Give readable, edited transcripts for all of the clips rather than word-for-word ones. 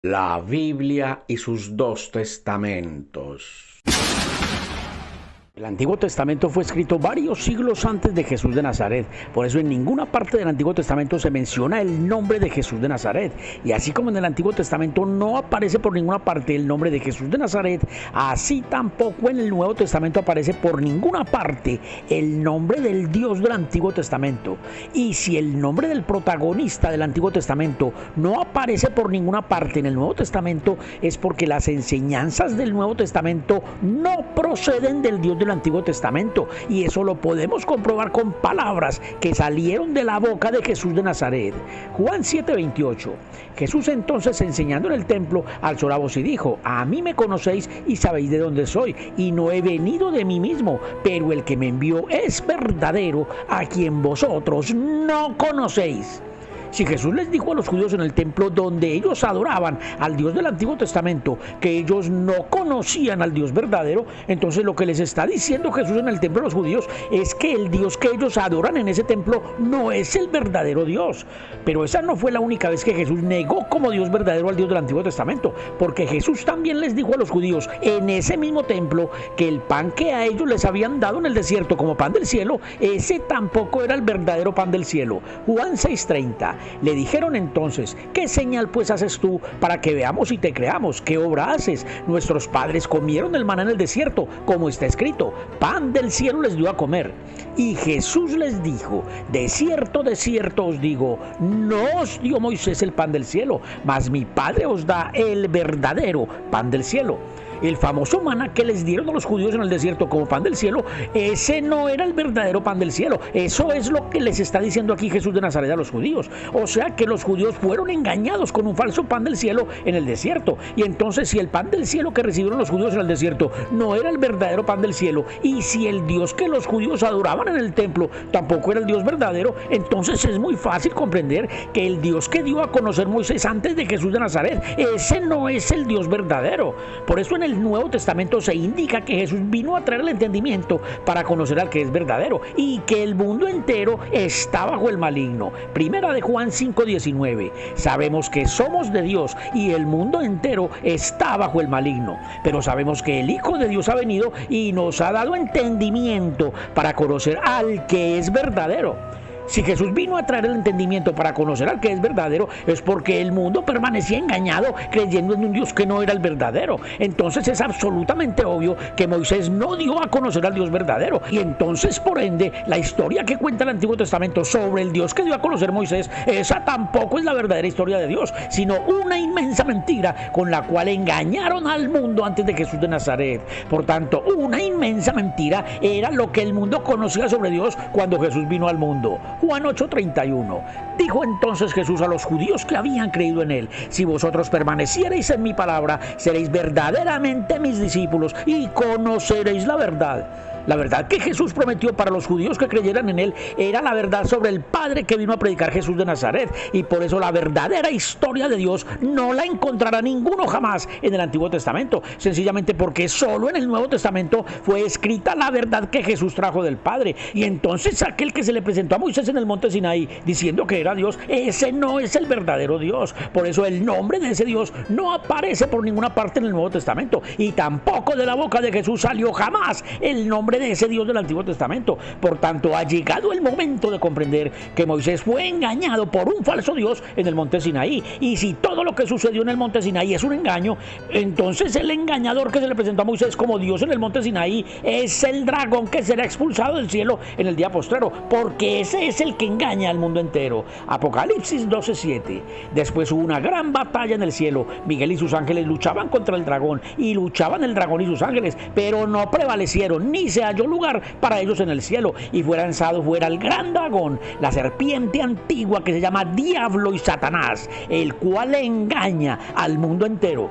La Biblia y sus dos testamentos. El Antiguo Testamento fue escrito varios siglos antes de Jesús de Nazaret. Por eso en ninguna parte del Antiguo Testamento se menciona el nombre de Jesús de Nazaret. Y así como en el Antiguo Testamento no aparece por ninguna parte el nombre de Jesús de Nazaret, así tampoco en el Nuevo Testamento aparece por ninguna parte el nombre del Dios del Antiguo Testamento. Y si el nombre del protagonista del Antiguo Testamento no aparece por ninguna parte en el Nuevo Testamento, es porque las enseñanzas del Nuevo Testamento no proceden del Dios del Antiguo Testamento, y eso lo podemos comprobar con palabras que salieron de la boca de Jesús de Nazaret. Juan 7:28. Jesús entonces, enseñando en el templo, alzó la voz y dijo: a mí me conocéis y sabéis de dónde soy, y no he venido de mí mismo, pero el que me envió es verdadero, a quien vosotros no conocéis. Si Jesús les dijo a los judíos en el templo, donde ellos adoraban al Dios del Antiguo Testamento, que ellos no conocían al Dios verdadero, entonces lo que les está diciendo Jesús en el templo a los judíos es que el Dios que ellos adoran en ese templo no es el verdadero Dios. Pero esa no fue la única vez que Jesús negó como Dios verdadero al Dios del Antiguo Testamento, porque Jesús también les dijo a los judíos en ese mismo templo que el pan que a ellos les habían dado en el desierto como pan del cielo, ese tampoco era el verdadero pan del cielo. Juan 6:30. Le dijeron entonces: ¿qué señal pues haces tú para que veamos y te creamos? ¿Qué obra haces? Nuestros padres comieron el maná en el desierto, como está escrito: pan del cielo les dio a comer. Y Jesús les dijo: de cierto os digo, no os dio Moisés el pan del cielo, mas mi Padre os da el verdadero pan del cielo. El famoso maná que les dieron a los judíos en el desierto como pan del cielo, ese no era el verdadero pan del cielo. Eso es lo que les está diciendo aquí Jesús de Nazaret a los judíos. O sea que los judíos fueron engañados con un falso pan del cielo en el desierto. Y entonces, si el pan del cielo que recibieron los judíos en el desierto no era el verdadero pan del cielo, y si el Dios que los judíos adoraban en el templo tampoco era el Dios verdadero, entonces es muy fácil comprender que el Dios que dio a conocer Moisés antes de Jesús de Nazaret, ese no es el Dios verdadero. Por eso en el Nuevo Testamento se indica que Jesús vino a traer el entendimiento para conocer al que es verdadero, y que el mundo entero está bajo el maligno. Primera de Juan 5:19. Sabemos que somos de Dios y el mundo entero está bajo el maligno, pero sabemos que el Hijo de Dios ha venido y nos ha dado entendimiento para conocer al que es verdadero. Si Jesús vino a traer el entendimiento para conocer al que es verdadero, es porque el mundo permanecía engañado creyendo en un Dios que no era el verdadero. Entonces es absolutamente obvio que Moisés no dio a conocer al Dios verdadero. Y entonces, por ende, la historia que cuenta el Antiguo Testamento sobre el Dios que dio a conocer Moisés, esa tampoco es la verdadera historia de Dios, sino una inmensa mentira con la cual engañaron al mundo antes de Jesús de Nazaret. Por tanto, una inmensa mentira era lo que el mundo conocía sobre Dios cuando Jesús vino al mundo. Juan 8:31. Dijo entonces Jesús a los judíos que habían creído en él: si vosotros permaneciereis en mi palabra, seréis verdaderamente mis discípulos y conoceréis la verdad. La verdad que Jesús prometió para los judíos que creyeran en él era la verdad sobre el Padre que vino a predicar Jesús de Nazaret, y por eso la verdadera historia de Dios no la encontrará ninguno jamás en el Antiguo Testamento, sencillamente porque solo en el Nuevo Testamento fue escrita la verdad que Jesús trajo del Padre. Y entonces aquel que se le presentó a Moisés en el monte Sinaí diciendo que era Dios, ese no es el verdadero Dios. Por eso el nombre de ese Dios no aparece por ninguna parte en el Nuevo Testamento, y tampoco de la boca de Jesús salió jamás el nombre de ese Dios del Antiguo Testamento. Por tanto, ha llegado el momento de comprender que Moisés fue engañado por un falso Dios en el monte Sinaí. Y si todo lo que sucedió en el monte Sinaí es un engaño, entonces el engañador que se le presentó a Moisés como Dios en el monte Sinaí es el dragón que será expulsado del cielo en el día postrero, porque ese es el que engaña al mundo entero. Apocalipsis 12:7. Después hubo una gran batalla en el cielo. Miguel y sus ángeles luchaban contra el dragón, y luchaban el dragón y sus ángeles, pero no prevalecieron, ni se halló lugar para ellos en el cielo, y fue lanzado fuera el gran dragón, la serpiente antigua que se llama Diablo y Satanás, el cual engaña al mundo entero.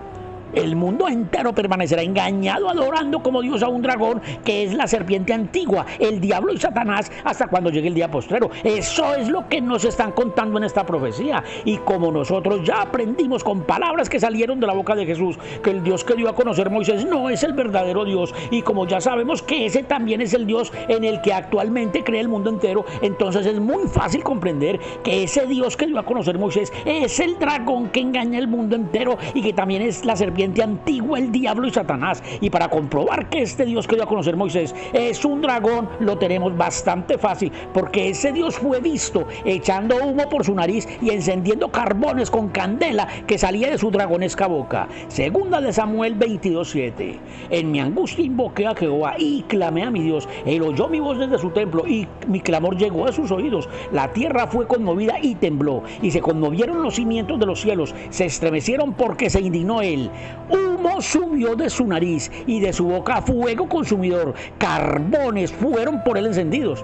El mundo entero permanecerá engañado adorando como Dios a un dragón que es la serpiente antigua, el diablo y Satanás, hasta cuando llegue el día postrero. Eso es lo que nos están contando en esta profecía. Y como nosotros ya aprendimos con palabras que salieron de la boca de Jesús que el Dios que dio a conocer Moisés no es el verdadero Dios, y como ya sabemos que ese también es el Dios en el que actualmente cree el mundo entero, entonces es muy fácil comprender que ese Dios que dio a conocer Moisés es el dragón que engaña el mundo entero y que también es la serpiente antigua, el diablo y Satanás. Y para comprobar que este Dios que dio a conocer Moisés es un dragón, lo tenemos bastante fácil, porque ese Dios fue visto echando humo por su nariz y encendiendo carbones con candela que salía de su dragonesca boca. Segunda de Samuel 22:7. En mi angustia invoqué a Jehová y clamé a mi Dios. Él oyó mi voz desde su templo y mi clamor llegó a sus oídos. La tierra fue conmovida y tembló, y se conmovieron los cimientos de los cielos, se estremecieron porque se indignó él. Humo subió de su nariz y de su boca fuego consumidor. Carbones fueron por él encendidos.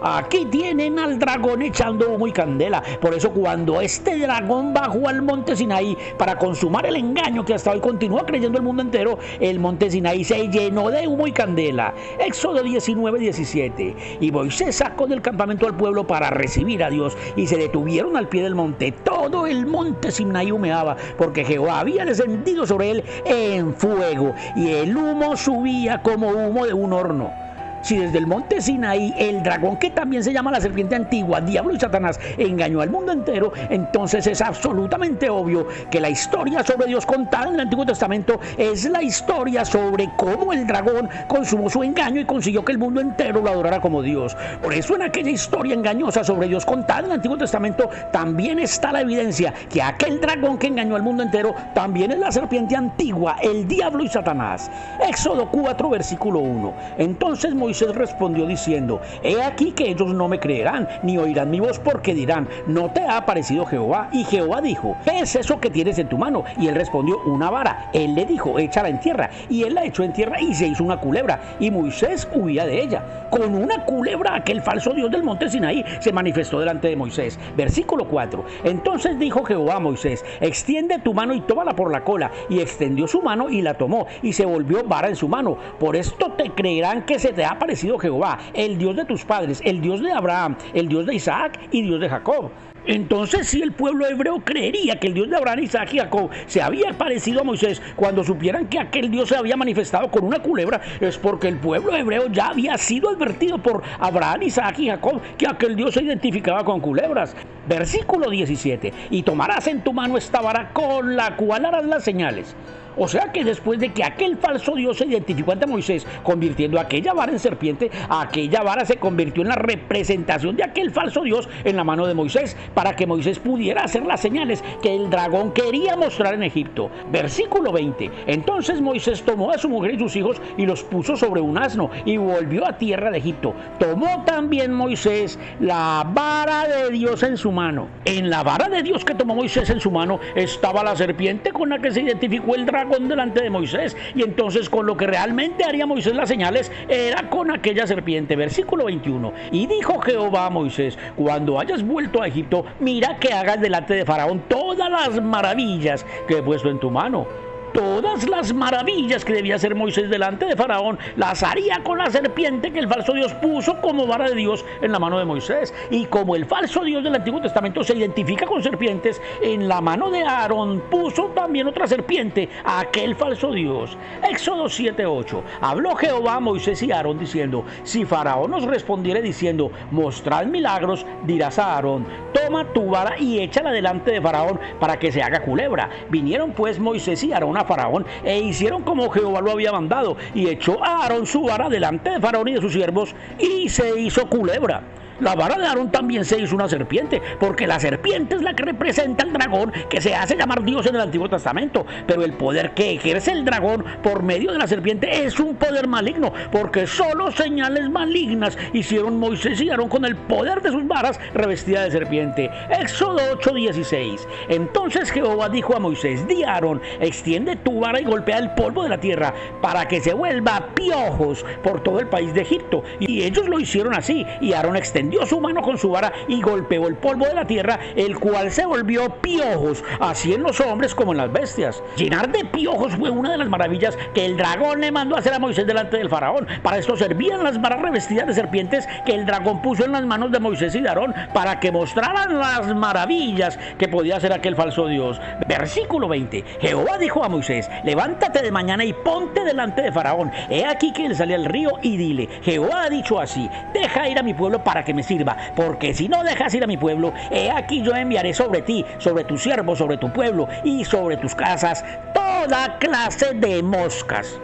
Aquí tienen al dragón echando humo y candela. Por eso cuando este dragón bajó al monte Sinaí para consumar el engaño que hasta hoy continúa creyendo el mundo entero, el monte Sinaí se llenó de humo y candela. Éxodo 19:17. Y Moisés sacó del campamento al pueblo para recibir a Dios, y se detuvieron al pie del monte. Todo el monte Sinaí humeaba, porque Jehová había descendido sobre él en fuego, y el humo subía como humo de un horno. Si desde el monte Sinaí el dragón, que también se llama la serpiente antigua, diablo y Satanás, engañó al mundo entero, entonces es absolutamente obvio que la historia sobre Dios contada en el Antiguo Testamento es la historia sobre cómo el dragón consumó su engaño y consiguió que el mundo entero lo adorara como Dios. Por eso en aquella historia engañosa sobre Dios contada en el Antiguo Testamento también está la evidencia que aquel dragón que engañó al mundo entero también es la serpiente antigua, el diablo y Satanás. Éxodo 4, versículo 1. Entonces Moisés respondió diciendo: he aquí que ellos no me creerán, ni oirán mi voz, porque dirán: no te ha aparecido Jehová. Y Jehová dijo: ¿qué es eso que tienes en tu mano? Y él respondió: una vara. Él le dijo: échala en tierra. Y él la echó en tierra y se hizo una culebra, y Moisés huía de ella. Con una culebra aquel falso Dios del monte Sinaí se manifestó delante de Moisés. Versículo 4. Entonces dijo Jehová a Moisés: extiende tu mano y tómala por la cola. Y extendió su mano y la tomó, y se volvió vara en su mano. Por esto te creerán que se te ha aparecido Jehová, el Dios de tus padres, el Dios de Abraham, el Dios de Isaac y Dios de Jacob. Entonces, si el pueblo hebreo creería que el Dios de Abraham, Isaac y Jacob se había parecido a Moisés cuando supieran que aquel Dios se había manifestado con una culebra, es porque el pueblo hebreo ya había sido advertido por Abraham, Isaac y Jacob que aquel Dios se identificaba con culebras. Versículo 17. Y tomarás en tu mano esta vara con la cual harás las señales. O sea que después de que aquel falso Dios se identificó ante Moisés, convirtiendo aquella vara en serpiente, aquella vara se convirtió en la representación de aquel falso Dios en la mano de Moisés, para que Moisés pudiera hacer las señales que el dragón quería mostrar en Egipto. Versículo 20. Entonces Moisés tomó a su mujer y sus hijos y los puso sobre un asno y volvió a tierra de Egipto. Tomó también Moisés la vara de Dios en su mano. En la vara de Dios que tomó Moisés en su mano estaba la serpiente con la que se identificó el dragón delante de Moisés, y entonces con lo que realmente haría Moisés las señales era con aquella serpiente. Versículo 21. Y dijo Jehová a Moisés: cuando hayas vuelto a Egipto, mira que hagas delante de Faraón todas las maravillas que he puesto en tu mano. Todas las maravillas que debía hacer Moisés delante de Faraón las haría con la serpiente que el falso Dios puso como vara de Dios en la mano de Moisés. Y como el falso Dios del Antiguo Testamento se identifica con serpientes, en la mano de Aarón puso también otra serpiente a aquel falso Dios. Éxodo 7:8. Habló Jehová a Moisés y a Aarón diciendo: si Faraón nos respondiere diciendo: mostrad milagros, dirás a Aarón: toma tu vara y échala delante de Faraón para que se haga culebra. Vinieron pues Moisés y Aarón a Faraón e hicieron como Jehová lo había mandado, y echó a Aarón su vara delante de Faraón y de sus siervos, y se hizo culebra. La vara de Aarón también se hizo una serpiente, porque la serpiente es la que representa al dragón que se hace llamar Dios en el Antiguo Testamento. Pero el poder que ejerce el dragón por medio de la serpiente es un poder maligno, porque solo señales malignas hicieron Moisés y Aarón con el poder de sus varas revestidas de serpiente. Éxodo 8:16. Entonces Jehová dijo a Moisés: di a Aarón: extiende tu vara y golpea el polvo de la tierra para que se vuelva piojos por todo el país de Egipto. Y ellos lo hicieron así, y Aarón extendió extendió su mano con su vara y golpeó el polvo de la tierra, el cual se volvió piojos, así en los hombres como en las bestias. Llenar de piojos fue una de las maravillas que el dragón le mandó a hacer a Moisés delante del faraón. Para esto servían las varas revestidas de serpientes que el dragón puso en las manos de Moisés y de Aarón, para que mostraran las maravillas que podía hacer aquel falso Dios. Versículo 20. Jehová dijo a Moisés: levántate de mañana y ponte delante de faraón. He aquí que él sale al río, y dile: Jehová ha dicho así: deja ir a mi pueblo para que me sirva, porque si no dejas ir a mi pueblo, he aquí yo enviaré sobre ti, sobre tus siervos, sobre tu pueblo y sobre tus casas toda clase de moscas.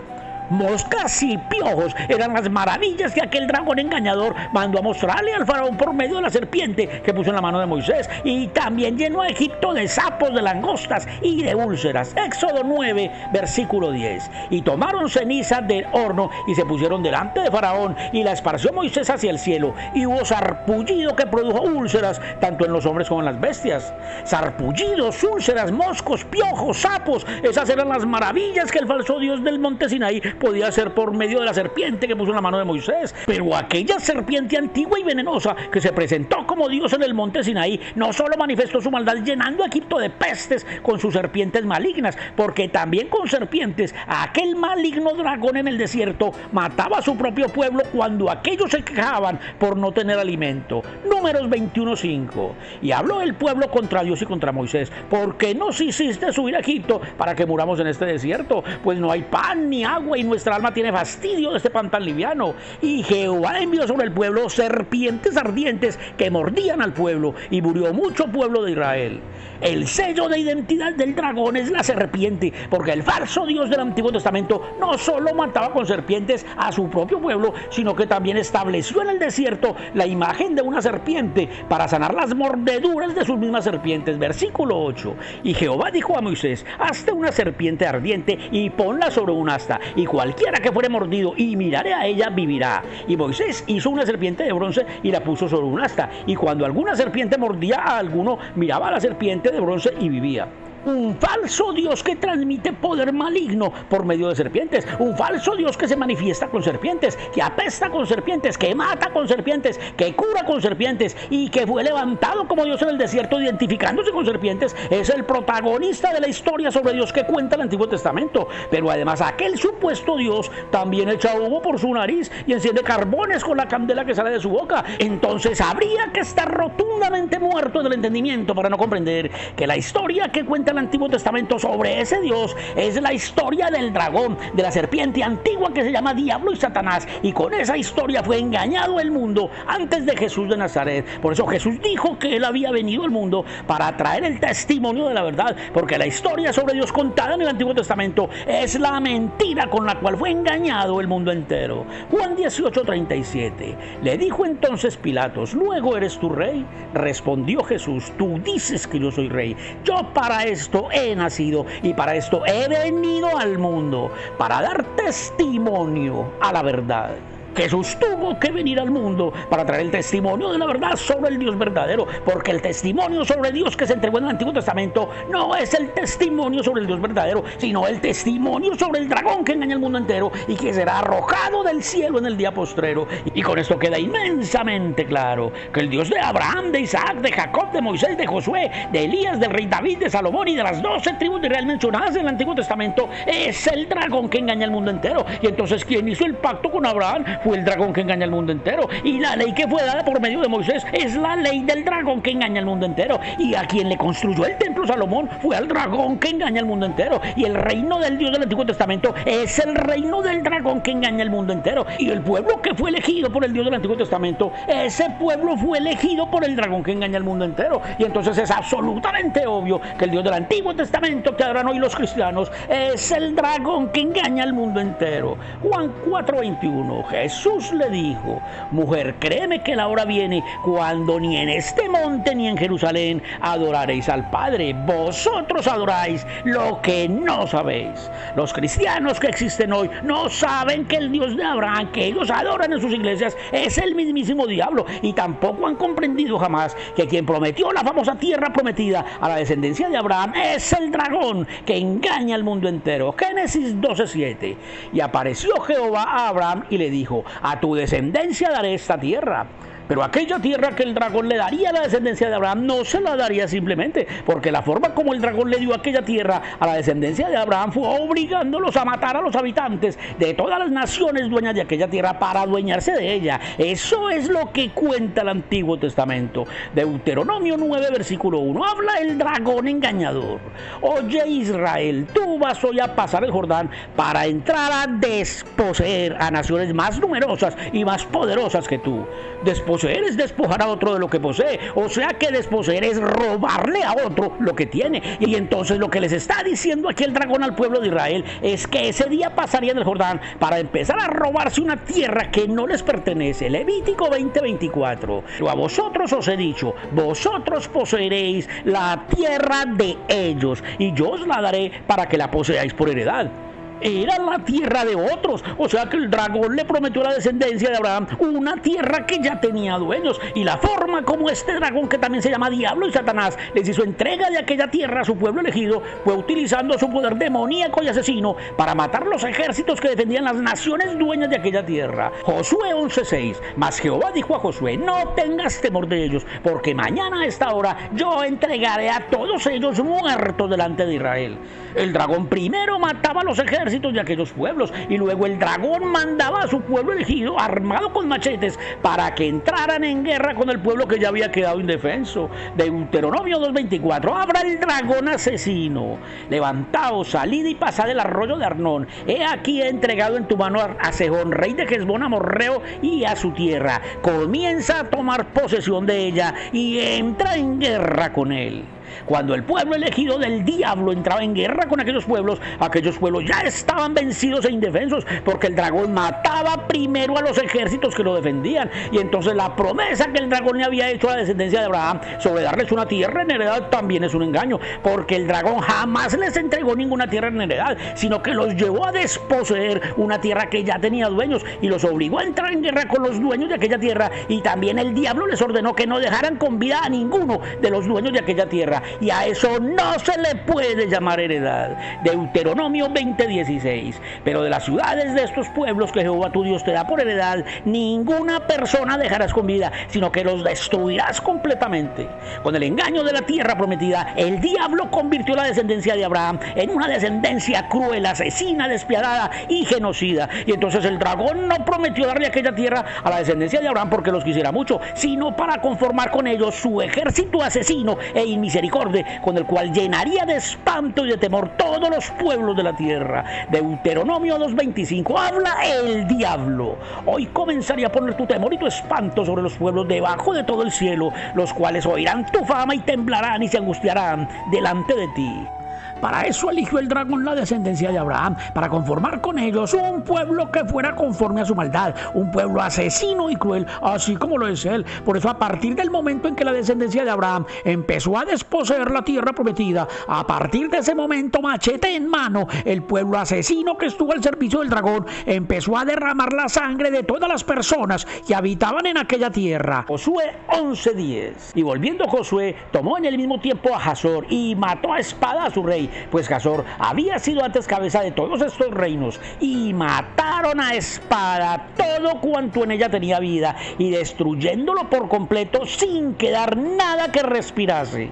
Moscas y piojos eran las maravillas que aquel dragón engañador mandó a mostrarle al faraón por medio de la serpiente que puso en la mano de Moisés, y también llenó a Egipto de sapos, de langostas y de úlceras. Éxodo 9, versículo 10. Y tomaron ceniza del horno y se pusieron delante de faraón, y la esparció Moisés hacia el cielo, y hubo sarpullido que produjo úlceras tanto en los hombres como en las bestias. Sarpullidos, úlceras, moscos, piojos, sapos, esas eran las maravillas que el falso Dios del monte Sinaí podía hacer por medio de la serpiente que puso en la mano de Moisés. Pero aquella serpiente antigua y venenosa que se presentó como Dios en el monte Sinaí no solo manifestó su maldad llenando a Egipto de pestes con sus serpientes malignas, porque también con serpientes aquel maligno dragón en el desierto mataba a su propio pueblo cuando aquellos se quejaban por no tener alimento. Números 21:5. Y habló el pueblo contra Dios y contra Moisés: ¿por qué nos hiciste subir a Egipto para que muramos en este desierto? Pues no hay pan ni agua, y nuestra alma tiene fastidio de este pan tan liviano. Y Jehová envió sobre el pueblo serpientes ardientes que mordían al pueblo, y murió mucho pueblo de Israel. El sello de identidad del dragón es la serpiente, porque el falso Dios del Antiguo Testamento no solo mataba con serpientes a su propio pueblo, sino que también estableció en el desierto la imagen de una serpiente para sanar las mordeduras de sus mismas serpientes. Versículo 8. Y Jehová dijo a Moisés: hazte una serpiente ardiente y ponla sobre un asta, y cualquiera que fuere mordido y mirare a ella vivirá. Y Moisés hizo una serpiente de bronce y la puso sobre un asta, y cuando alguna serpiente mordía a alguno, miraba a la serpiente de bronce y vivía. Un falso Dios que transmite poder maligno por medio de serpientes. Un falso Dios que se manifiesta con serpientes, que apesta con serpientes, que mata con serpientes, que cura con serpientes, y que fue levantado como Dios en el desierto identificándose con serpientes. Es el protagonista de la historia sobre Dios que cuenta el Antiguo Testamento. Pero además aquel supuesto Dios también echa humo por su nariz y enciende carbones con la candela que sale de su boca. Entonces habría que estar rotundamente muerto del entendimiento para no comprender que la historia que cuenta el Antiguo Testamento sobre ese Dios es la historia del dragón, de la serpiente antigua que se llama Diablo y Satanás, y con esa historia fue engañado el mundo antes de Jesús de Nazaret. Por eso Jesús dijo que él había venido al mundo para traer el testimonio de la verdad, porque la historia sobre Dios contada en el Antiguo Testamento es la mentira con la cual fue engañado el mundo entero. Juan 18:37. Le dijo entonces Pilatos: ¿luego eres tú rey? Respondió Jesús: tú dices que yo soy rey. Yo para esto he nacido y para esto he venido al mundo, para dar testimonio a la verdad. Jesús tuvo que venir al mundo para traer el testimonio de la verdad sobre el Dios verdadero, porque el testimonio sobre Dios que se entregó en el Antiguo Testamento no es el testimonio sobre el Dios verdadero, sino el testimonio sobre el dragón que engaña al mundo entero y que será arrojado del cielo en el día postrero. Y con esto queda inmensamente claro que el Dios de Abraham, de Isaac, de Jacob, de Moisés, de Josué, de Elías, del rey David, de Salomón y de las 12 tribus de Israel mencionadas en el Antiguo Testamento es el dragón que engaña al mundo entero. Y entonces, ¿quién hizo el pacto con Abraham? Fue el dragón que engaña al mundo entero. Y la ley que fue dada por medio de Moisés es la ley del dragón que engaña al mundo entero. Y a quien le construyó el templo Salomón fue al dragón que engaña al mundo entero. Y el reino del Dios del Antiguo Testamento es el reino del dragón que engaña al mundo entero. Y el pueblo que fue elegido por el Dios del Antiguo Testamento, ese pueblo fue elegido por el dragón que engaña al mundo entero. Y entonces es absolutamente obvio que el Dios del Antiguo Testamento que adoran hoy los cristianos es el dragón que engaña al mundo entero. Juan 4:21. Jesús le dijo: mujer, créeme que la hora viene cuando ni en este monte ni en Jerusalén adoraréis al Padre. Vosotros adoráis lo que no sabéis. Los cristianos que existen hoy no saben que el Dios de Abraham, que ellos adoran en sus iglesias, es el mismísimo diablo, y tampoco han comprendido jamás que quien prometió la famosa tierra prometida a la descendencia de Abraham es el dragón que engaña al mundo entero. Génesis 12:7. Y apareció Jehová a Abraham y le dijo: a tu descendencia daré esta tierra. Pero aquella tierra que el dragón le daría a la descendencia de Abraham no se la daría simplemente, porque la forma como el dragón le dio aquella tierra a la descendencia de Abraham fue obligándolos a matar a los habitantes de todas las naciones dueñas de aquella tierra para adueñarse de ella. Eso es lo que cuenta el Antiguo Testamento. Deuteronomio 9, versículo 1. Habla el dragón engañador. Oye Israel, tú vas hoy a pasar el Jordán para entrar a desposeer a naciones más numerosas y más poderosas que tú. Desposeer es despojar a otro de lo que posee, o sea que desposeer es robarle a otro lo que tiene. Y entonces lo que les está diciendo aquí el dragón al pueblo de Israel es que ese día pasarían el Jordán para empezar a robarse una tierra que no les pertenece. Levítico 20:24. Pero a vosotros os he dicho, vosotros poseeréis la tierra de ellos y yo os la daré para que la poseáis por heredad. Era la tierra de otros, o sea que el dragón le prometió a la descendencia de Abraham una tierra que ya tenía dueños, y la forma como este dragón, que también se llama Diablo y Satanás, les hizo entrega de aquella tierra a su pueblo elegido fue utilizando su poder demoníaco y asesino para matar los ejércitos que defendían las naciones dueñas de aquella tierra. Josué 11:6. Mas Jehová dijo a Josué: no tengas temor de ellos, porque mañana a esta hora yo entregaré a todos ellos muertos delante de Israel. El dragón primero mataba a los ejércitos de aquellos pueblos, y luego el dragón mandaba a su pueblo elegido armado con machetes para que entraran en guerra con el pueblo que ya había quedado indefenso. Deuteronomio 2:24. Abra el dragón asesino, levantaos, salid y pasad el arroyo de Arnón. He aquí he entregado en tu mano a Sejón, rey de Hesbón amorreo, y a su tierra. Comienza a tomar posesión de ella y entra en guerra con él. Cuando el pueblo elegido del diablo entraba en guerra con aquellos pueblos ya estaban vencidos e indefensos, porque el dragón mataba primero a los ejércitos que lo defendían. Y entonces la promesa que el dragón le había hecho a la descendencia de Abraham sobre darles una tierra en heredad también es un engaño, porque el dragón jamás les entregó ninguna tierra en heredad, sino que los llevó a desposeer una tierra que ya tenía dueños y los obligó a entrar en guerra con los dueños de aquella tierra. Y también el diablo les ordenó que no dejaran con vida a ninguno de los dueños de aquella tierra, y a eso no se le puede llamar heredad. Deuteronomio 20:16. Pero de las ciudades de estos pueblos que Jehová tu Dios te da por heredad, ninguna persona dejarás con vida, sino que los destruirás completamente. Con el engaño de la tierra prometida, el diablo convirtió la descendencia de Abraham en una descendencia cruel, asesina, despiadada y genocida. Y entonces el dragón no prometió darle aquella tierra a la descendencia de Abraham porque los quisiera mucho, sino para conformar con ellos su ejército asesino e inmisericordia, con el cual llenaría de espanto y de temor todos los pueblos de la tierra. Deuteronomio 2:25. Habla el diablo: hoy comenzaría a poner tu temor y tu espanto sobre los pueblos debajo de todo el cielo, los cuales oirán tu fama y temblarán y se angustiarán delante de ti. Para eso eligió el dragón la descendencia de Abraham, para conformar con ellos un pueblo que fuera conforme a su maldad, un pueblo asesino y cruel, así como lo es él. Por eso, a partir del momento en que la descendencia de Abraham empezó a desposeer la tierra prometida, a partir de ese momento, machete en mano, el pueblo asesino que estuvo al servicio del dragón empezó a derramar la sangre de todas las personas que habitaban en aquella tierra. Josué 11:10. Y volviendo Josué, tomó en el mismo tiempo a Hazor y mató a espada a su rey, pues Hazor había sido antes cabeza de todos estos reinos, y mataron a espada todo cuanto en ella tenía vida, y destruyéndolo por completo sin quedar nada que respirase.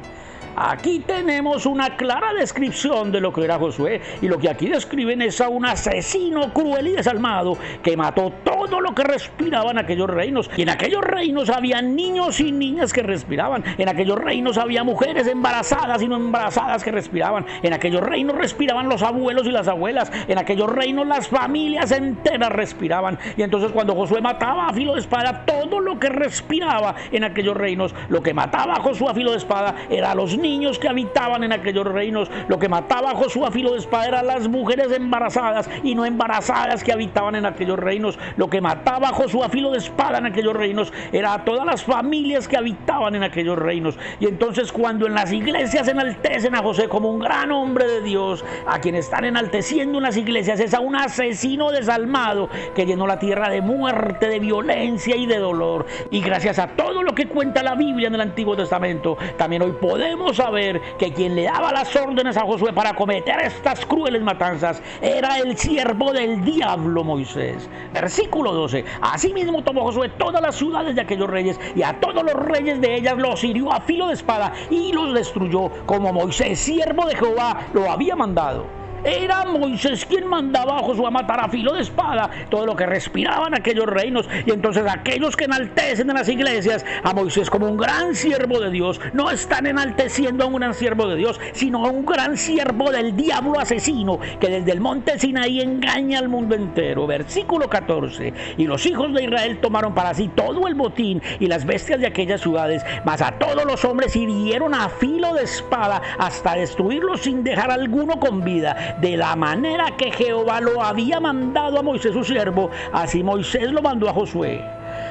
Aquí tenemos una clara descripción de lo que era Josué, y lo que aquí describen es a un asesino cruel y desalmado que mató todo lo que respiraba en aquellos reinos. Y en aquellos reinos había niños y niñas que respiraban, en aquellos reinos había mujeres embarazadas y no embarazadas que respiraban, en aquellos reinos respiraban los abuelos y las abuelas, en aquellos reinos las familias enteras respiraban. Y entonces cuando Josué mataba a filo de espada todo lo que respiraba en aquellos reinos, lo que mataba a Josué a filo de espada era a los niños que habitaban en aquellos reinos. Lo que mataba a Josué a filo de espada eran las mujeres embarazadas y no embarazadas que habitaban en aquellos reinos. Lo que mataba a Josué a filo de espada en aquellos reinos era a todas las familias que habitaban en aquellos reinos. Y entonces, cuando en las iglesias enaltecen a José como un gran hombre de Dios, a quien están enalteciendo en las iglesias es a un asesino desalmado que llenó la tierra de muerte, de violencia y de dolor. Y gracias a todo lo que cuenta la Biblia en el Antiguo Testamento, también hoy podemos vamos a ver que quien le daba las órdenes a Josué para cometer estas crueles matanzas era el siervo del diablo Moisés. Versículo 12. Asimismo tomó Josué todas las ciudades de aquellos reyes y a todos los reyes de ellas los hirió a filo de espada y los destruyó, como Moisés, siervo de Jehová, lo había mandado. Era Moisés quien mandaba a Josué a matar a filo de espada todo lo que respiraban aquellos reinos. Y entonces aquellos que enaltecen en las iglesias a Moisés como un gran siervo de Dios, no están enalteciendo a un gran siervo de Dios, sino a un gran siervo del diablo asesino que desde el monte Sinaí engaña al mundo entero. Versículo 14. Y los hijos de Israel tomaron para sí todo el botín y las bestias de aquellas ciudades, mas a todos los hombres hirieron a filo de espada hasta destruirlos sin dejar alguno con vida. De la manera que Jehová lo había mandado a Moisés su siervo, así Moisés lo mandó a Josué.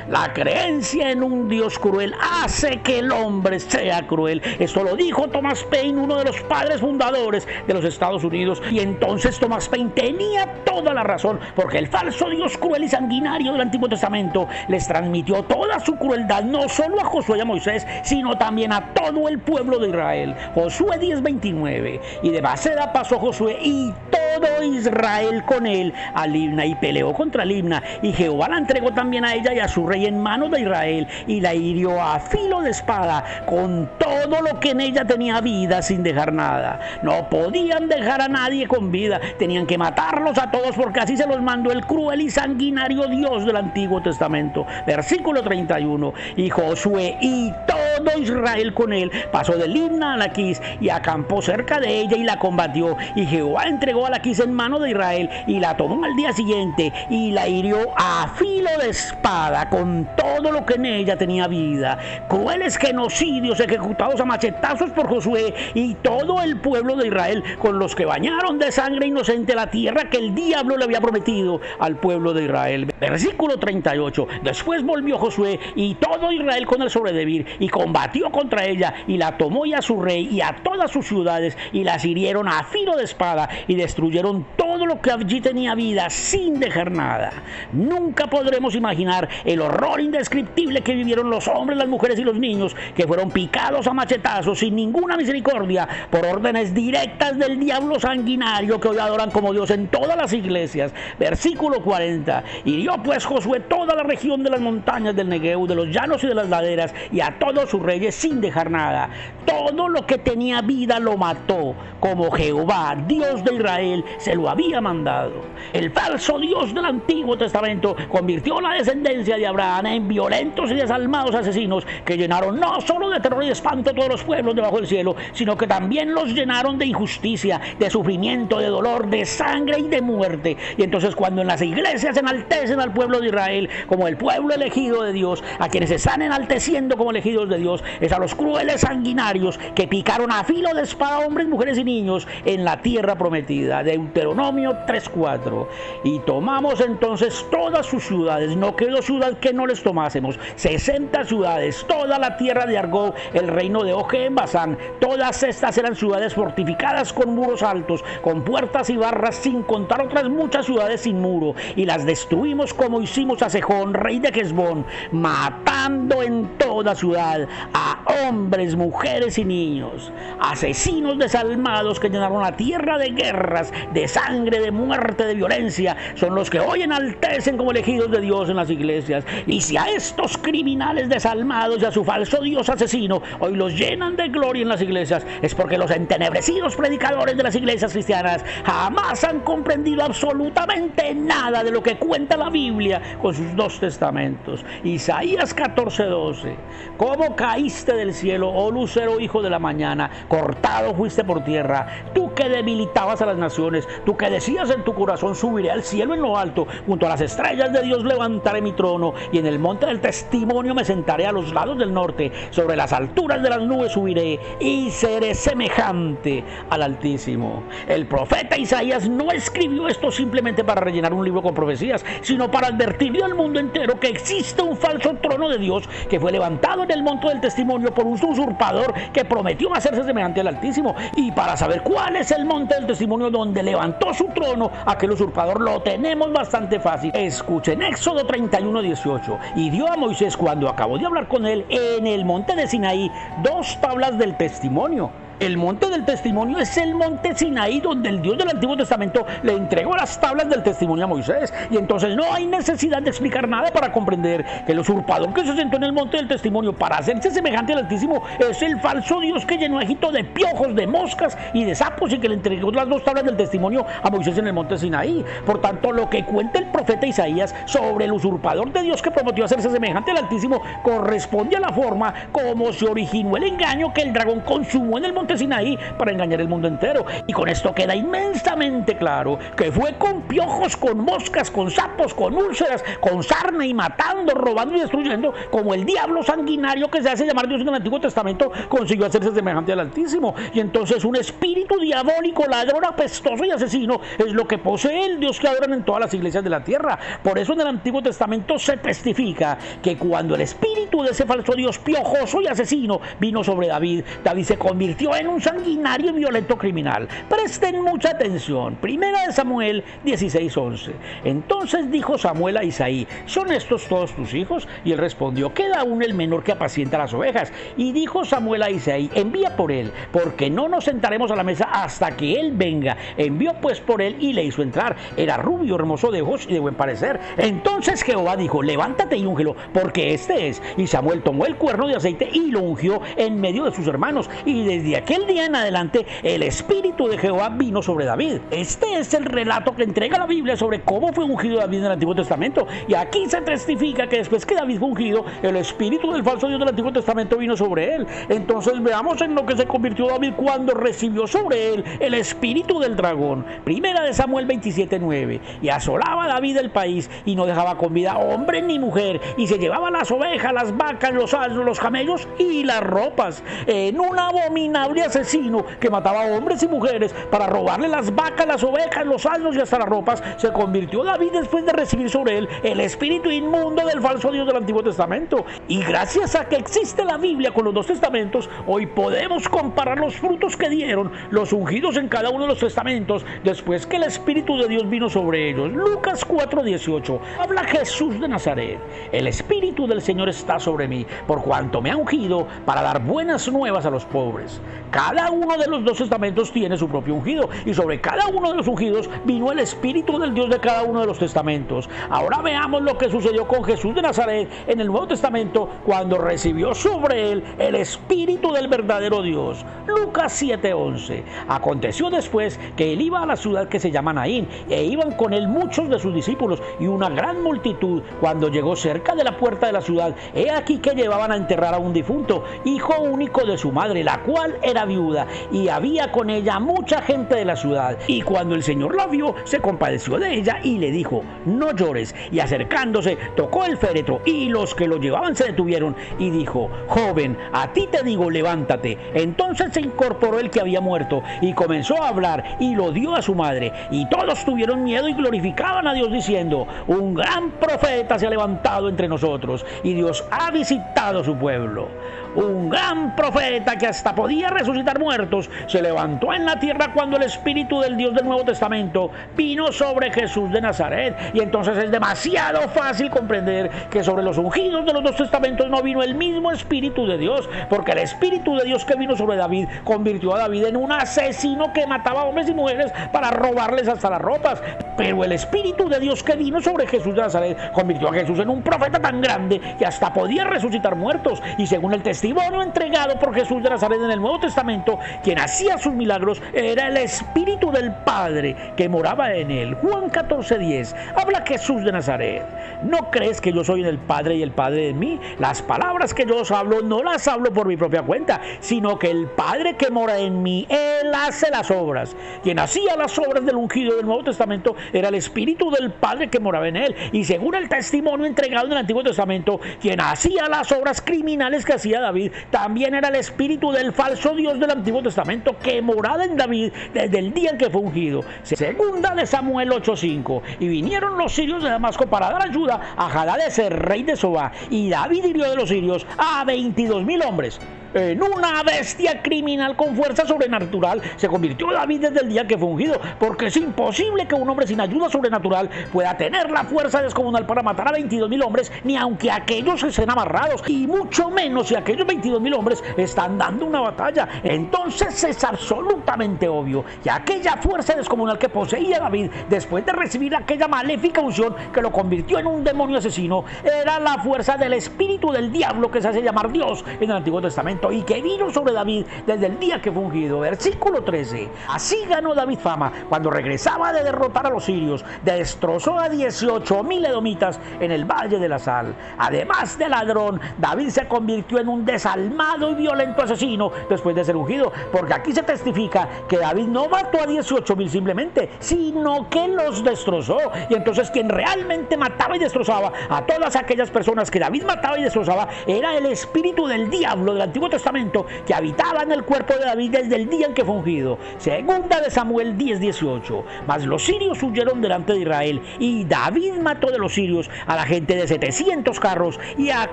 La creencia en un Dios cruel hace que el hombre sea cruel. Esto lo dijo Thomas Paine, uno de los padres fundadores de los Estados Unidos. Y entonces Thomas Paine tenía toda la razón, porque el falso Dios cruel y sanguinario del Antiguo Testamento les transmitió toda su crueldad, no solo a Josué y a Moisés, sino también a todo el pueblo de Israel. Josué 10:29. Y de Baseda pasó Josué y todo Israel con él a Libna, y peleó contra Libna, y Jehová la entregó también a ella y a su rey en manos de Israel, y la hirió a filo de espada con todo lo que en ella tenía vida, sin dejar nada. No podían dejar a nadie con vida, tenían que matarlos a todos, porque así se los mandó el cruel y sanguinario Dios del Antiguo Testamento. Versículo 31. Y Josué y todo Israel con él pasó de Libna a Laquis y acampó cerca de ella y la combatió, y Jehová entregó a Laquis en mano de Israel y la tomó al día siguiente y la hirió a filo de espada con todo lo que en ella tenía vida. Crueles genocidios ejecutados a machetazos por Josué y todo el pueblo de Israel, con los que bañaron de sangre inocente la tierra que el diablo le había prometido al pueblo de Israel. Versículo 38. Después volvió Josué y todo Israel con él sobre Debir y combatió contra ella y la tomó y a su rey y a todas sus ciudades y las hirieron a filo de espada y destruyeron todo lo que allí tenía vida sin dejar nada. Nunca podremos imaginar el horror indescriptible que vivieron los hombres, las mujeres y los niños que fueron picados a machetazos sin ninguna misericordia por órdenes directas del diablo sanguinario que hoy adoran como Dios en todas las iglesias. Versículo 40. Hirió pues Josué toda la región de las montañas del Negueu, de los llanos y de las laderas, y a todos sus reyes sin dejar nada. Todo lo que tenía vida lo mató, como Jehová, Dios de Israel, se lo había mandado. El falso Dios del Antiguo Testamento convirtió la descendencia de Abraham en violentos y desalmados asesinos que llenaron no solo de terror y espanto a todos los pueblos debajo del cielo, sino que también los llenaron de injusticia, de sufrimiento, de dolor, de sangre y de muerte. Y entonces cuando en las iglesias enaltecen al pueblo de Israel como el pueblo elegido de Dios, a quienes están enalteciendo como elegidos de Dios es a los crueles sanguinarios que picaron a filo de espada hombres, mujeres y niños en la tierra prometida. Deuteronomio 3:4. Y tomamos entonces todas sus ciudades, no quedó ciudad que no les tomásemos, 60 ciudades, toda la tierra de Argob, el reino de Og en Basán. Todas estas eran ciudades fortificadas con muros altos, con puertas y barras, sin contar otras muchas ciudades sin muro, y las destruimos como hicimos a Sejón, rey de Hesbón, matando en toda ciudad a hombres, mujeres y niños, asesinos desalmados que llenaron la tierra de guerras, de sangre, de muerte, de violencia. Son los que hoy enaltecen como elegidos de Dios en las iglesias. Y si a estos criminales desalmados y a su falso Dios asesino hoy los llenan de gloria en las iglesias, es porque los entenebrecidos predicadores de las iglesias cristianas jamás han comprendido absolutamente nada de lo que cuenta la Biblia con sus dos testamentos. Isaías 14:12. ¿Cómo caíste del cielo, oh lucero hijo de la mañana? Cortado fuiste por tierra, tú que debilitabas a las naciones, tú que decías en tu corazón: subiré al cielo en lo alto, junto a las estrellas de Dios levantaré mi trono, y en el monte del testimonio me sentaré a los lados del norte, sobre las alturas de las nubes subiré y seré semejante al Altísimo. El profeta Isaías no escribió esto simplemente para rellenar un libro con profecías, sino para advertirle al mundo entero que existe un falso trono de Dios que fue levantado en el monte del testimonio por un usurpador que prometió hacerse semejante al Altísimo. Y para saber cuál es el monte del testimonio donde levantó su su trono aquel usurpador. Lo tenemos bastante fácil. Escuchen Éxodo 31:18. Y dio a Moisés, cuando acabó de hablar con él en el monte de Sinaí, 2 tablas del testimonio. El monte del testimonio es el monte Sinaí, donde el Dios del Antiguo Testamento le entregó las tablas del testimonio a Moisés. Y entonces no hay necesidad de explicar nada para comprender que el usurpador que se sentó en el monte del testimonio para hacerse semejante al Altísimo es el falso Dios que llenó a Egipto de piojos, de moscas y de sapos, y que le entregó las 2 tablas del testimonio a Moisés en el monte Sinaí. Por tanto, lo que cuenta el profeta Isaías sobre el usurpador de Dios que prometió hacerse semejante al Altísimo corresponde a la forma como se originó el engaño que el dragón consumó en el monte Sinaí para engañar el mundo entero. Y con esto queda inmensamente claro que fue con piojos, con moscas, con sapos, con úlceras, con sarna, y matando, robando y destruyendo, como el diablo sanguinario que se hace llamar Dios en el Antiguo Testamento consiguió hacerse semejante al Altísimo. Y entonces un espíritu diabólico, ladrón, apestoso y asesino es lo que posee el Dios que adoran en todas las iglesias de la tierra. Por eso en el Antiguo Testamento se testifica que cuando el espíritu de ese falso Dios piojoso y asesino vino sobre David, David se convirtió en un sanguinario y violento criminal. Presten mucha atención. Primera de Samuel 16:11. Entonces dijo Samuel a Isaí: ¿son estos todos tus hijos? Y él respondió: queda aún el menor que apacienta las ovejas. Y dijo Samuel a Isaí: envía por él, porque no nos sentaremos a la mesa hasta que él venga. Envió pues por él y le hizo entrar. Era rubio, hermoso de ojos y de buen parecer. Entonces Jehová dijo: levántate y úngelo, porque este es. Y Samuel tomó el cuerno de aceite y lo ungió en medio de sus hermanos. Y desde aquel día en adelante el espíritu de Jehová vino sobre David. Este es el relato que entrega la Biblia sobre cómo fue ungido David en el Antiguo Testamento. Y aquí se testifica que después que David fue ungido, el espíritu del falso Dios del Antiguo Testamento vino sobre él. Entonces veamos en lo que se convirtió David cuando recibió sobre él el espíritu del dragón. Primera de Samuel 27:9. Y asolaba David el país y no dejaba con vida hombre ni mujer, y se llevaba las ovejas, las vacas, los asnos, los camellos y las ropas, en un abominable asesino que mataba a hombres y mujeres para robarle las vacas, las ovejas, los asnos y hasta las ropas. Se convirtió David después de recibir sobre él el espíritu inmundo del falso Dios del Antiguo Testamento. Y gracias a que existe la Biblia con los 2 testamentos, hoy podemos comparar los frutos que dieron los ungidos en cada uno de los testamentos después que el espíritu de Dios vino sobre ellos. Lucas 4:18. Habla Jesús de Nazaret: el espíritu del Señor está sobre mí, por cuanto me ha ungido para dar buenas nuevas a los pobres. Cada uno de los 2 testamentos tiene su propio ungido, y sobre cada uno de los ungidos vino el espíritu del Dios de cada uno de los testamentos. Ahora veamos lo que sucedió con Jesús de Nazaret en el Nuevo Testamento cuando recibió sobre él el espíritu del verdadero Dios. Lucas 7:11. Aconteció después que él iba a la ciudad que se llama Naín, e iban con él muchos de sus discípulos y una gran multitud. Cuando llegó cerca de la puerta de la ciudad, he aquí que llevaban a enterrar a un difunto, hijo único de su madre, la cual era viuda, y había con ella mucha gente de la ciudad. Y cuando el Señor la vio, se compadeció de ella y le dijo: no llores. Y acercándose, tocó el féretro, y los que lo llevaban se detuvieron, y dijo: joven, a ti te digo, levántate. Entonces se incorporó el que había muerto y comenzó a hablar, y lo dio a su madre. Y todos tuvieron miedo y glorificaban a Dios diciendo: un gran profeta se ha levantado entre nosotros, y Dios ha visitado a su pueblo. Un gran profeta que hasta podía resucitar muertos se levantó en la tierra cuando el espíritu del Dios del Nuevo Testamento vino sobre Jesús de Nazaret. Y entonces es demasiado fácil comprender que sobre los ungidos de los 2 testamentos no vino el mismo espíritu de Dios, porque el espíritu de Dios que vino sobre David convirtió a David en un asesino que mataba a hombres y mujeres para robarles hasta las ropas. Pero el espíritu de Dios que vino sobre Jesús de Nazaret convirtió a Jesús en un profeta tan grande que hasta podía resucitar muertos. Y según el testimonio entregado por Jesús de Nazaret en el Nuevo Testamento, quien hacía sus milagros era el espíritu del Padre que moraba en él. Juan 14:10. Habla Jesús de Nazaret: ¿no crees que yo soy en el Padre y el Padre en mí? Las palabras que yo os hablo no las hablo por mi propia cuenta, sino que el Padre que mora en mí, él hace las obras. Quien hacía las obras del ungido del Nuevo Testamento era el espíritu del Padre que moraba en él. Y según el testimonio entregado en el Antiguo Testamento, quien hacía las obras criminales que hacía David también era el espíritu del falso Dios del Antiguo Testamento que moraba en David desde el día en que fue ungido. Segunda de Samuel 8:5. Y vinieron los sirios de Damasco para dar ayuda a Hadadezer, rey de Sobá, y David hirió de los sirios a 22,000 hombres. En una bestia criminal con fuerza sobrenatural se convirtió David desde el día que fue ungido, porque es imposible que un hombre sin ayuda sobrenatural pueda tener la fuerza descomunal para matar a 22.000 hombres, ni aunque aquellos estén amarrados, y mucho menos si aquellos 22.000 hombres están dando una batalla. Entonces es absolutamente obvio que aquella fuerza descomunal que poseía David después de recibir aquella maléfica unción que lo convirtió en un demonio asesino era la fuerza del espíritu del diablo que se hace llamar Dios en el Antiguo Testamento y que vino sobre David desde el día que fue ungido. Versículo 13. Así ganó David fama cuando regresaba de derrotar a los sirios, destrozó a 18.000 edomitas en el Valle de la Sal. Además de ladrón, David se convirtió en un desalmado y violento asesino después de ser ungido, porque aquí se testifica que David no mató a 18.000 simplemente, sino que los destrozó. Y entonces quien realmente mataba y destrozaba a todas aquellas personas que David mataba y destrozaba era el espíritu del diablo del Antiguo Testamento que habitaba en el cuerpo de David desde el día en que fue ungido. Segunda de Samuel 10:18. Mas los sirios huyeron delante de Israel, y David mató de los sirios a la gente de 700 carros y a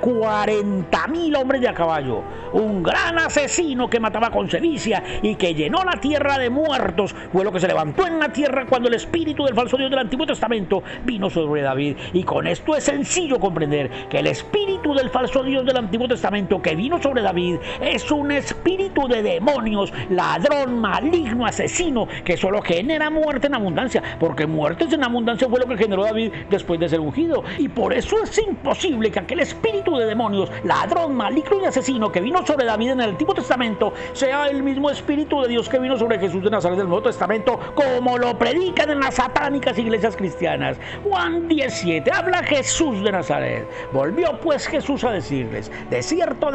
40.000 hombres de a caballo. Un gran asesino que mataba con sevicia y que llenó la tierra de muertos fue lo que se levantó en la tierra cuando el espíritu del falso Dios del Antiguo Testamento vino sobre David. Y con esto es sencillo comprender que el espíritu del falso Dios del Antiguo Testamento que vino sobre David es un espíritu de demonios, ladrón, maligno, asesino, que solo genera muerte en abundancia, porque muertes en abundancia fue lo que generó David después de ser ungido. Y por eso es imposible que aquel espíritu de demonios, ladrón, maligno y asesino que vino sobre David en el Antiguo Testamento sea el mismo espíritu de Dios que vino sobre Jesús de Nazaret del Nuevo Testamento, como lo predican en las satánicas iglesias cristianas. Juan 17, habla Jesús de Nazaret. Volvió pues Jesús a decirles: de cierto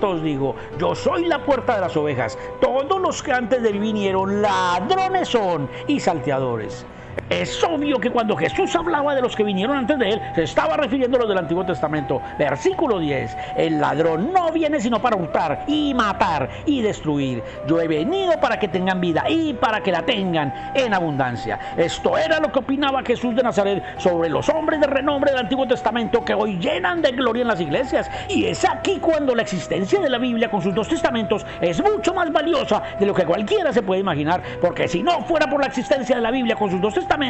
os digo, yo soy la puerta de las ovejas. Todos los que antes de mí vinieron ladrones son y salteadores. Es obvio que cuando Jesús hablaba de los que vinieron antes de él, se estaba refiriendo a los del Antiguo Testamento. Versículo 10. El ladrón no viene sino para hurtar y matar y destruir. Yo he venido para que tengan vida y para que la tengan en abundancia. Esto era lo que opinaba Jesús de Nazaret sobre los hombres de renombre del Antiguo Testamento que hoy llenan de gloria en las iglesias. Y es aquí cuando la existencia de la Biblia con sus dos testamentos es mucho más valiosa de lo que cualquiera se puede imaginar. Porque si no fuera por la existencia de la Biblia con sus dos testamentos,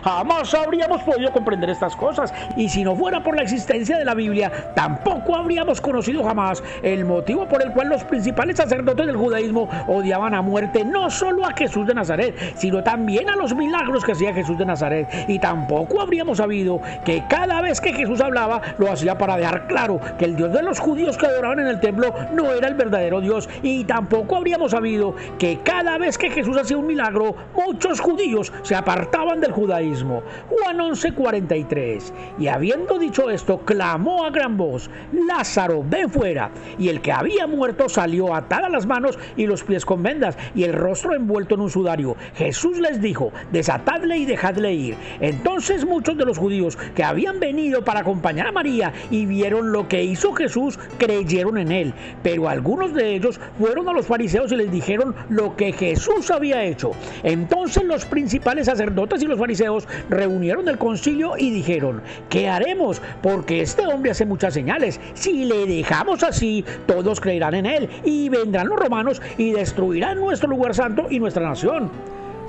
jamás habríamos podido comprender estas cosas, y si no fuera por la existencia de la Biblia tampoco habríamos conocido jamás el motivo por el cual los principales sacerdotes del judaísmo odiaban a muerte no solo a Jesús de Nazaret, sino también a los milagros que hacía Jesús de Nazaret, y tampoco habríamos sabido que cada vez que Jesús hablaba lo hacía para dejar claro que el Dios de los judíos que adoraban en el templo no era el verdadero Dios, y tampoco habríamos sabido que cada vez que Jesús hacía un milagro muchos judíos se apartaban del judaísmo. Juan 11:43. Y habiendo dicho esto, clamó a gran voz: Lázaro, ven fuera. Y el que había muerto salió atada las manos y los pies con vendas y el rostro envuelto en un sudario. Jesús les dijo: desatadle y dejadle ir. Entonces muchos de los judíos que habían venido para acompañar a María y vieron lo que hizo Jesús, creyeron en él. Pero algunos de ellos fueron a los fariseos y les dijeron lo que Jesús había hecho. Entonces los principales sacerdotes y los fariseos reunieron el concilio y dijeron: ¿qué haremos? Porque este hombre hace muchas señales. Si le dejamos así, todos creerán en él, y vendrán los romanos y destruirán nuestro lugar santo y nuestra nación.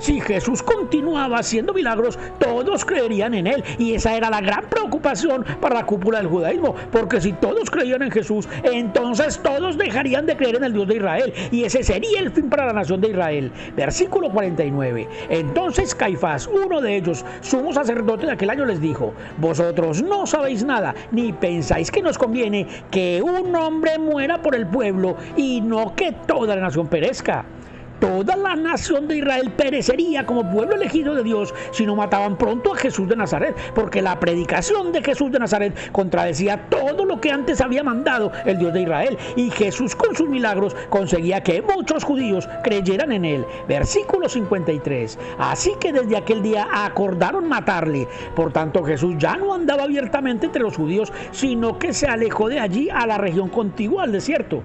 Si Jesús continuaba haciendo milagros, todos creerían en él, y esa era la gran preocupación para la cúpula del judaísmo, porque si todos creían en Jesús, entonces todos dejarían de creer en el Dios de Israel, y ese sería el fin para la nación de Israel. Versículo 49. Entonces Caifás, uno de ellos, sumo sacerdote de aquel año, les dijo: vosotros no sabéis nada, ni pensáis que nos conviene que un hombre muera por el pueblo y no que toda la nación perezca. Toda la nación de Israel perecería como pueblo elegido de Dios si no mataban pronto a Jesús de Nazaret, porque la predicación de Jesús de Nazaret contradecía todo lo que antes había mandado el Dios de Israel, y Jesús con sus milagros conseguía que muchos judíos creyeran en él. Versículo 53. Así que desde aquel día acordaron matarle. Por tanto, Jesús ya no andaba abiertamente entre los judíos, sino que se alejó de allí a la región contigua al desierto.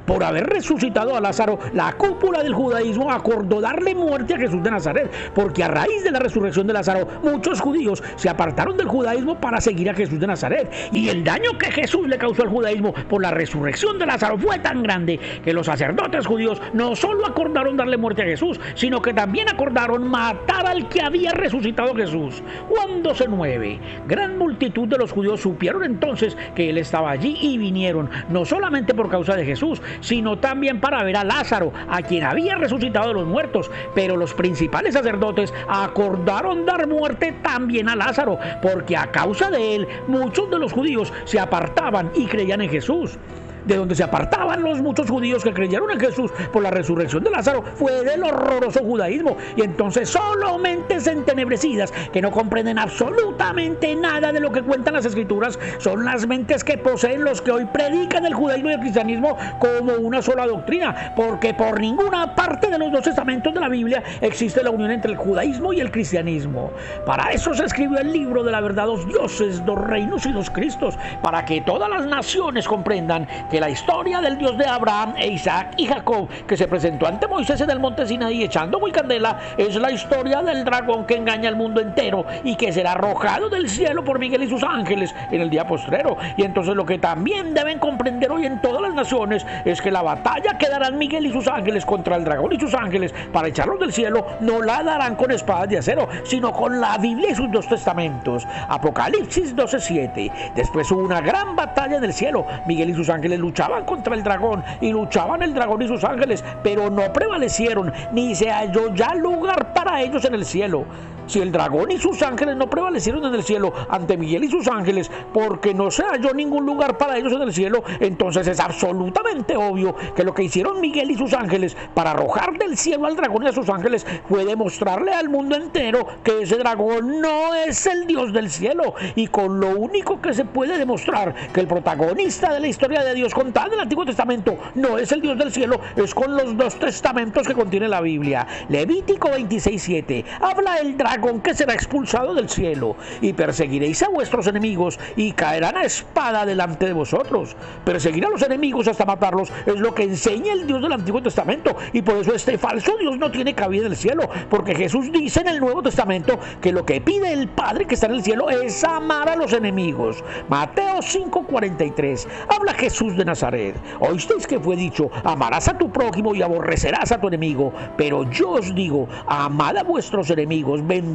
por haber resucitado a Lázaro, la cúpula del judaísmo acordó darle muerte a Jesús de Nazaret, porque a raíz de la resurrección de Lázaro, muchos judíos se apartaron del judaísmo para seguir a Jesús de Nazaret. Y el daño que Jesús le causó al judaísmo por la resurrección de Lázaro fue tan grande que los sacerdotes judíos no solo acordaron darle muerte a Jesús, sino que también acordaron matar al que había resucitado a Jesús. Juan 12:9. Gran multitud de los judíos supieron entonces que él estaba allí y vinieron, no solamente por causa de Jesús, sino también para ver a Lázaro, a quien había resucitado de los muertos. Pero los principales sacerdotes acordaron dar muerte también a Lázaro, porque a causa de él muchos de los judíos se apartaban y creían en Jesús. De donde se apartaban los muchos judíos que creyeron en Jesús por la resurrección de Lázaro fue del horroroso judaísmo. Y entonces solo mentes entenebrecidas que no comprenden absolutamente nada de lo que cuentan las escrituras son las mentes que poseen los que hoy predican el judaísmo y el cristianismo como una sola doctrina, porque por ninguna parte de los dos testamentos de la Biblia existe la unión entre el judaísmo y el cristianismo. Para eso se escribió el libro de la verdad, dos dioses, dos reinos y dos Cristos, para que todas las naciones comprendan que la historia del Dios de Abraham e Isaac y Jacob, que se presentó ante Moisés en el monte Sinaí echando muy candela, es la historia del dragón que engaña al mundo entero y que será arrojado del cielo por Miguel y sus ángeles en el día postrero. Y entonces lo que también deben comprender hoy en todas las naciones es que la batalla que darán Miguel y sus ángeles contra el dragón y sus ángeles para echarlos del cielo no la darán con espadas de acero, sino con la Biblia y sus dos testamentos. Apocalipsis 12:7. Después hubo una gran batalla en el cielo. Miguel y sus ángeles luchaban contra el dragón y luchaban el dragón y sus ángeles, pero no prevalecieron, ni se halló ya lugar para ellos en el cielo. Si el dragón y sus ángeles no prevalecieron en el cielo ante Miguel y sus ángeles, porque no se halló ningún lugar para ellos en el cielo, entonces es absolutamente obvio que lo que hicieron Miguel y sus ángeles para arrojar del cielo al dragón y a sus ángeles fue demostrarle al mundo entero que ese dragón no es el Dios del cielo. Y con lo único que se puede demostrar que el protagonista de la historia de Dios contada en el Antiguo Testamento no es el Dios del cielo, es con los dos testamentos que contiene la Biblia. Levítico 26:7. Habla el dragón que será expulsado del cielo, y perseguiréis a vuestros enemigos y caerán a espada delante de vosotros. Perseguir a los enemigos hasta matarlos es lo que enseña el Dios del Antiguo Testamento, y por eso este falso Dios no tiene cabida en el cielo, porque Jesús dice en el Nuevo Testamento que lo que pide el Padre que está en el cielo es amar a los enemigos. Mateo 5:43. Habla Jesús de Nazaret. Oísteis que fue dicho: amarás a tu prójimo y aborrecerás a tu enemigo. Pero yo os digo: amad a vuestros enemigos, bendecid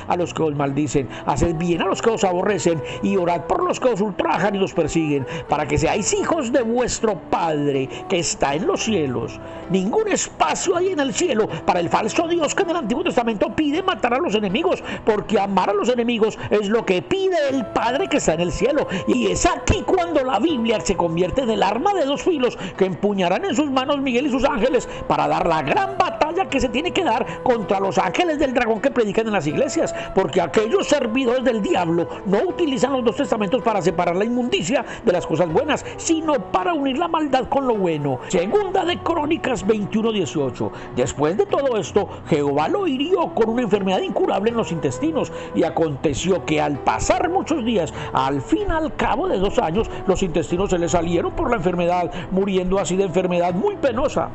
a los que os maldicen, haced bien a los que os aborrecen y orad por los que os ultrajan y os persiguen, para que seáis hijos de vuestro Padre que está en los cielos. Ningún espacio hay en el cielo para el falso Dios que en el Antiguo Testamento pide matar a los enemigos, porque amar a los enemigos es lo que pide el Padre que está en el cielo. Y es aquí cuando la Biblia se convierte en el arma de dos filos que empuñarán en sus manos Miguel y sus ángeles para dar la gran batalla que se tiene que dar contra los ángeles del dragón que predican en las iglesias, porque aquellos servidores del diablo no utilizan los dos testamentos para separar la inmundicia de las cosas buenas, sino para unir la maldad con lo bueno. Segunda de Crónicas 21:18. Después de todo esto, Jehová lo hirió con una enfermedad incurable en los intestinos, y aconteció que al pasar muchos días, al fin al cabo de 2 años, los intestinos se le salieron por la enfermedad, muriendo así de enfermedad muy penosa.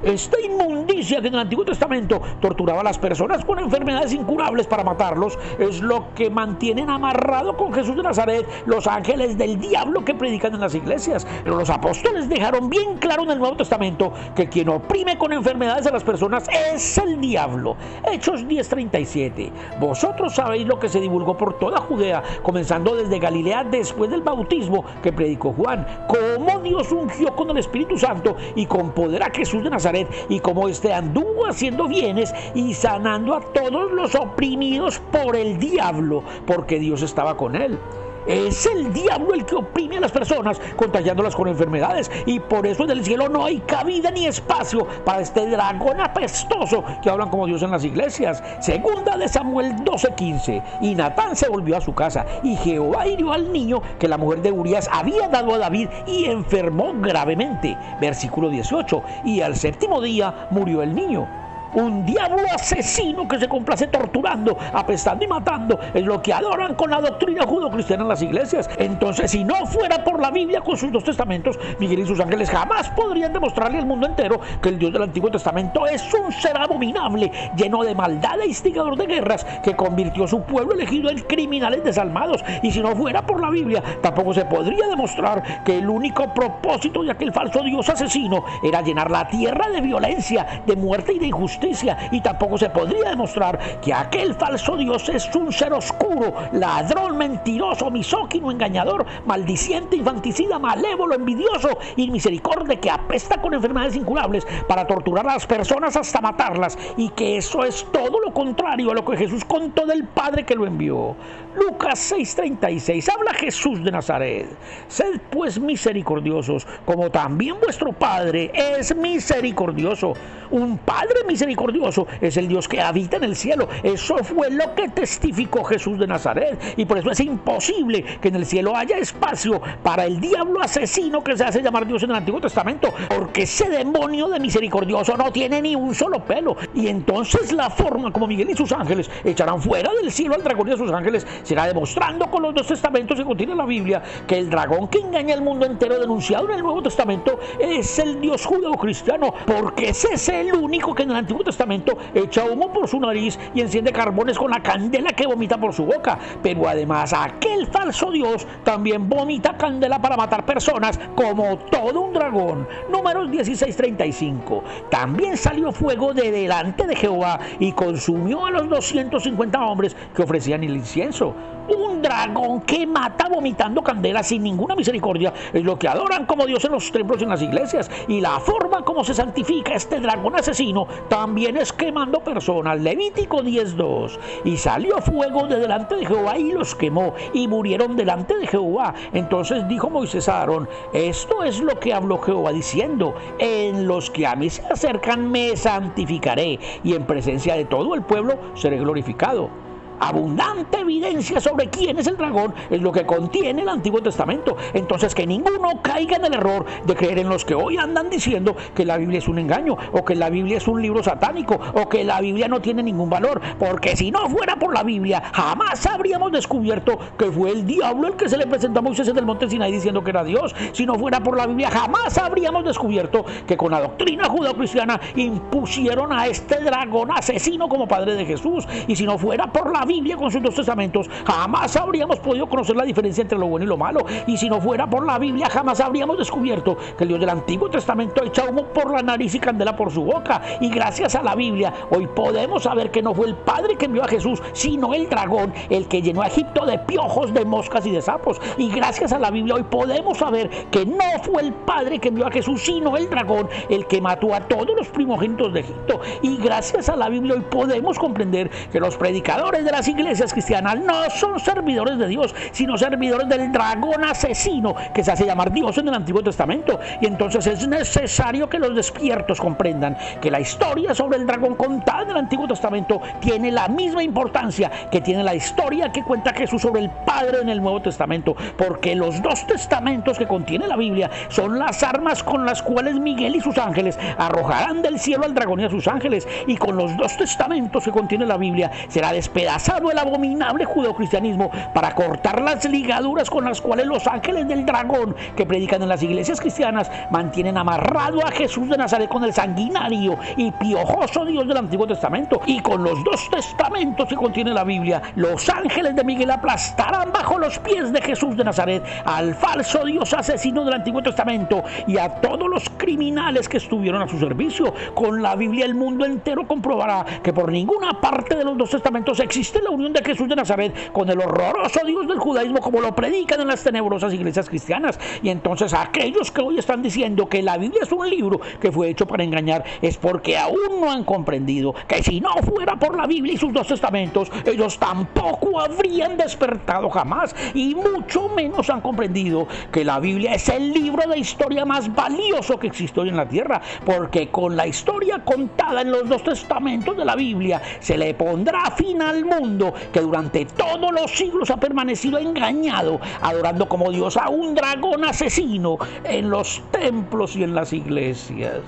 Esta inmundicia que en el Antiguo Testamento torturaba a las personas con enfermedades incurables para matarlos es lo que mantienen amarrado con Jesús de Nazaret los ángeles del diablo que predican en las iglesias. Pero los apóstoles dejaron bien claro en el Nuevo Testamento que quien oprime con enfermedades a las personas es el diablo. Hechos 10:37. Vosotros sabéis lo que se divulgó por toda Judea, comenzando desde Galilea después del bautismo que predicó Juan, cómo Dios ungió con el Espíritu Santo y con poder a Jesús de Nazaret, y como éste anduvo haciendo bienes y sanando a todos los oprimidos por el diablo, porque Dios estaba con él. Es el diablo el que oprime a las personas, contagiándolas con enfermedades, y por eso en el cielo no hay cabida ni espacio para este dragón apestoso que hablan como Dios en las iglesias. Segunda de Samuel 12:15. Y Natán se volvió a su casa, y Jehová hirió al niño que la mujer de Urías había dado a David, y enfermó gravemente. Versículo 18. Y al 7º día murió el niño. un diablo asesino que se complace torturando, apestando y matando, es lo que adoran con la doctrina judeocristiana en las iglesias. Entonces, si no fuera por la Biblia con sus dos testamentos, Miguel y sus ángeles jamás podrían demostrarle al mundo entero que el Dios del Antiguo Testamento es un ser abominable, lleno de maldad e instigador de guerras, que convirtió a su pueblo elegido en criminales desalmados. Y si no fuera por la Biblia, tampoco se podría demostrar que el único propósito de aquel falso Dios asesino era llenar la tierra de violencia, de muerte y de injusticia. Y tampoco se podría demostrar que aquel falso Dios es un ser oscuro, ladrón, mentiroso, misógino, engañador, maldiciente, infanticida, malévolo, envidioso, inmisericordia, que apesta con enfermedades incurables para torturar a las personas hasta matarlas, y que eso es todo lo contrario a lo que Jesús contó del Padre que lo envió. Lucas 6:36, habla Jesús de Nazaret: sed pues misericordiosos, como también vuestro Padre es misericordioso. Un Padre misericordioso es el Dios que habita en el cielo. Eso fue lo que testificó Jesús de Nazaret, y por eso es imposible que en el cielo haya espacio para el diablo asesino que se hace llamar Dios en el Antiguo Testamento, porque ese demonio de misericordioso no tiene ni un solo pelo. Y entonces la forma como Miguel y sus ángeles echarán fuera del cielo al dragón y a sus ángeles será demostrando con los dos testamentos que contiene la Biblia que el dragón que engaña al mundo entero, denunciado en el Nuevo Testamento, es el Dios judeocristiano, porque ese es el único que en el Antiguo Testamento echa humo por su nariz y enciende carbones con la candela que vomita por su boca. Pero además, aquel falso Dios también vomita candela para matar personas, como todo un dragón. Números 16:35. También salió fuego de delante de Jehová y consumió a los 250 hombres que ofrecían el incienso. Un dragón que mata vomitando candela sin ninguna misericordia es lo que adoran como Dios en los templos y en las iglesias. Y la forma como se santifica este dragón asesino también es quemando personas. Levítico 10:2. Y salió fuego de delante de Jehová y los quemó, y murieron delante de Jehová. Entonces dijo Moisés a Aarón: esto es lo que habló Jehová diciendo: en los que a mí se acercan me santificaré, y en presencia de todo el pueblo seré glorificado. Abundante evidencia sobre quién es el dragón es lo que contiene el Antiguo Testamento. Entonces, que ninguno caiga en el error de creer en los que hoy andan diciendo que la Biblia es un engaño, o que la Biblia es un libro satánico, o que la Biblia no tiene ningún valor, porque si no fuera por la Biblia jamás habríamos descubierto que fue el diablo el que se le presentó a Moisés en el monte Sinaí diciendo que era Dios. Si no fuera por la Biblia jamás habríamos descubierto que con la doctrina judeocristiana impusieron a este dragón asesino como padre de Jesús. Y si no fuera por la Biblia con sus dos testamentos jamás habríamos podido conocer la diferencia entre lo bueno y lo malo. Y si no fuera por la Biblia jamás habríamos descubierto que el Dios del Antiguo Testamento echa humo por la nariz y candela por su boca. Y gracias a la Biblia hoy podemos saber que no fue el Padre que envió a Jesús, sino el dragón, el que llenó a Egipto de piojos, de moscas y de sapos. Y gracias a la Biblia hoy podemos saber que no fue el Padre que envió a Jesús, sino el dragón, el que mató a todos los primogénitos de Egipto. Y gracias a la Biblia hoy podemos comprender que los predicadores de las iglesias cristianas no son servidores de Dios, sino servidores del dragón asesino que se hace llamar Dios en el Antiguo Testamento. Y entonces es necesario que los despiertos comprendan que la historia sobre el dragón contada en el Antiguo Testamento tiene la misma importancia que tiene la historia que cuenta Jesús sobre el Padre en el Nuevo Testamento, porque los dos testamentos que contiene la Biblia son las armas con las cuales Miguel y sus ángeles arrojarán del cielo al dragón y a sus ángeles. Y con los dos testamentos que contiene la Biblia será despedazado el abominable judeocristianismo para cortar las ligaduras con las cuales los ángeles del dragón que predican en las iglesias cristianas mantienen amarrado a Jesús de Nazaret con el sanguinario y piojoso Dios del Antiguo Testamento. Y con los dos testamentos que contiene la Biblia, los ángeles de Miguel aplastarán bajo los pies de Jesús de Nazaret al falso Dios asesino del Antiguo Testamento y a todos los criminales que estuvieron a su servicio. Con la Biblia el mundo entero comprobará que por ninguna parte de los dos testamentos existe la unión de Jesús de Nazaret con el horroroso Dios del judaísmo como lo predican en las tenebrosas iglesias cristianas. Y entonces aquellos que hoy están diciendo que la Biblia es un libro que fue hecho para engañar es porque aún no han comprendido que si no fuera por la Biblia y sus dos testamentos ellos tampoco habrían despertado jamás, y mucho menos han comprendido que la Biblia es el libro de historia más valioso que existe hoy en la tierra, porque con la historia contada en los dos testamentos de la Biblia se le pondrá fin al mundo que durante todos los siglos ha permanecido engañado, adorando como Dios a un dragón asesino en los templos y en las iglesias.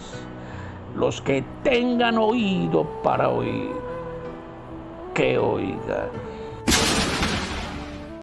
Los que tengan oído para oír, que oigan.